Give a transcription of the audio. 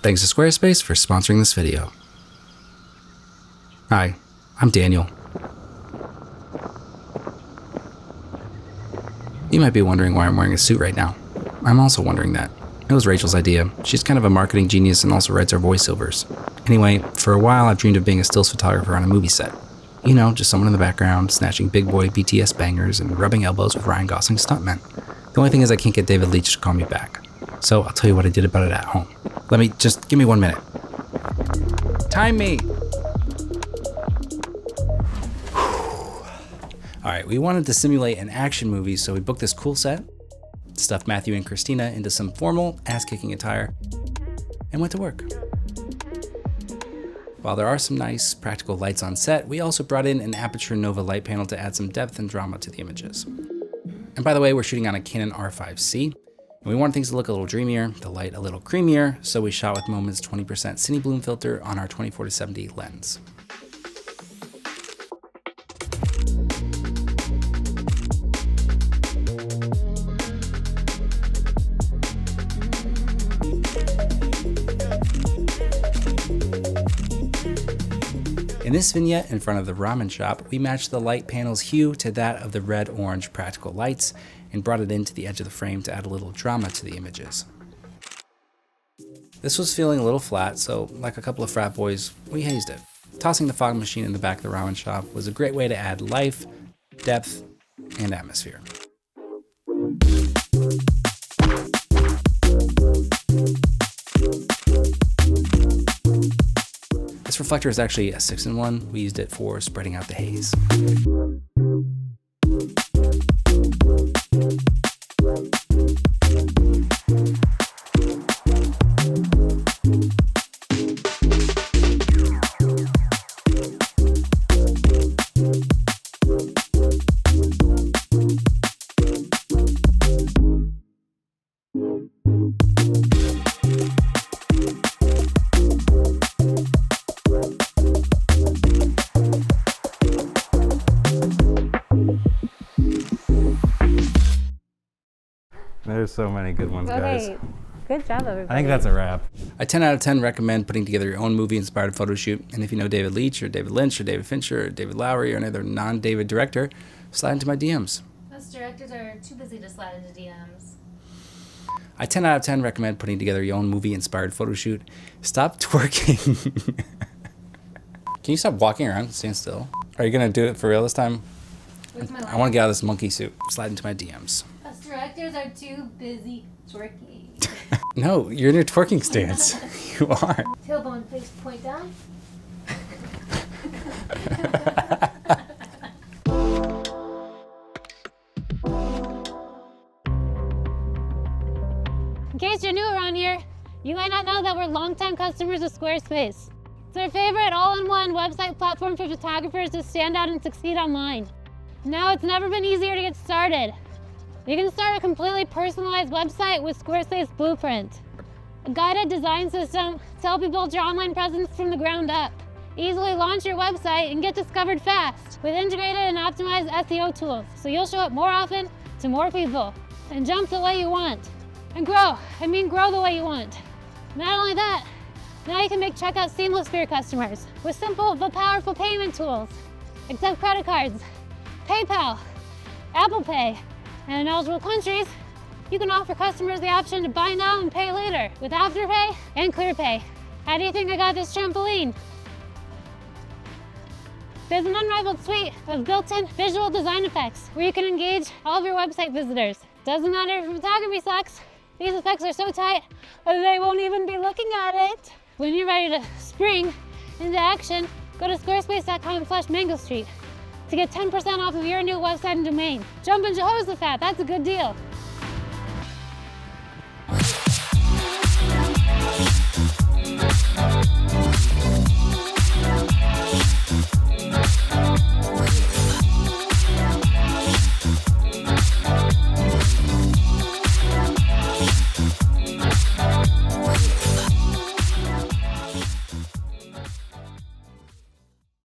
Thanks to Squarespace for sponsoring this video. Hi, I'm Daniel. You might be wondering why I'm wearing a suit right now. I'm also wondering that. It was Rachel's idea. She's kind of a marketing genius and also writes our voiceovers. Anyway, for a while I've dreamed of being a stills photographer on a movie set. You know, just someone in the background, snatching big boy BTS bangers and rubbing elbows with Ryan Gosling's stuntmen. The only thing is I can't get David Leitch to call me back. So I'll tell you what I did about it at home. Give me 1 minute. Time me! Alright, we wanted to simulate an action movie, so we booked this cool set, stuffed Matthew and Christina into some formal, ass-kicking attire, and went to work. While there are some nice, practical lights on set, we also brought in an Aperture Nova light panel to add some depth and drama to the images. And by the way, we're shooting on a Canon R5C, and we wanted things to look a little dreamier, the light a little creamier, so we shot with Moment's 20% Cine Bloom filter on our 24-70 lens. In this vignette in front of the ramen shop, we matched the light panel's hue to that of the red-orange practical lights and brought it into the edge of the frame to add a little drama to the images. This was feeling a little flat, so like a couple of frat boys, we hazed it. Tossing the fog machine in the back of the ramen shop was a great way to add life, depth, and atmosphere. This reflector is actually a 6-in-1. We used it for spreading out the haze. There's so many good ones, guys. Good job, everybody. I think that's a wrap. A 10 out of 10 recommend putting together your own movie-inspired photo shoot. And if you know David Leitch or David Lynch or David Fincher or David Lowery or another non-David director, slide into my DMs. Most directors are too busy to slide into DMs. I 10 out of 10 recommend putting together your own movie-inspired photo shoot. Stop twerking. Can you stop walking around and stand still? Are you gonna do it for real this time? I want to get out of this monkey suit. Slide into my DMs. Us directors are too busy twerking. No, you're in your twerking stance. You are. Tailbone face point down. In case you're new around here, you might not know that we're longtime customers of Squarespace. It's our favorite all-in-one website platform for photographers to stand out and succeed online. Now it's never been easier to get started. You can start a completely personalized website with Squarespace Blueprint, a guided design system to help you build your online presence from the ground up. Easily launch your website and get discovered fast with integrated and optimized SEO tools, so you'll show up more often to more people and jump the way you want. And grow the way you want. Not only that, now you can make checkout seamless for your customers with simple but powerful payment tools. Accept credit cards, PayPal, Apple Pay, and in eligible countries, you can offer customers the option to buy now and pay later with Afterpay and ClearPay. How do you think I got this trampoline? There's an unrivaled suite of built-in visual design effects where you can engage all of your website visitors. Doesn't matter if photography sucks, these effects are so tight they won't even be looking at it. When you're ready to spring into action, go to squarespace.com/Mango Street to get 10% off of your new website and domain. Jump in Jehoshaphat, that's a good deal.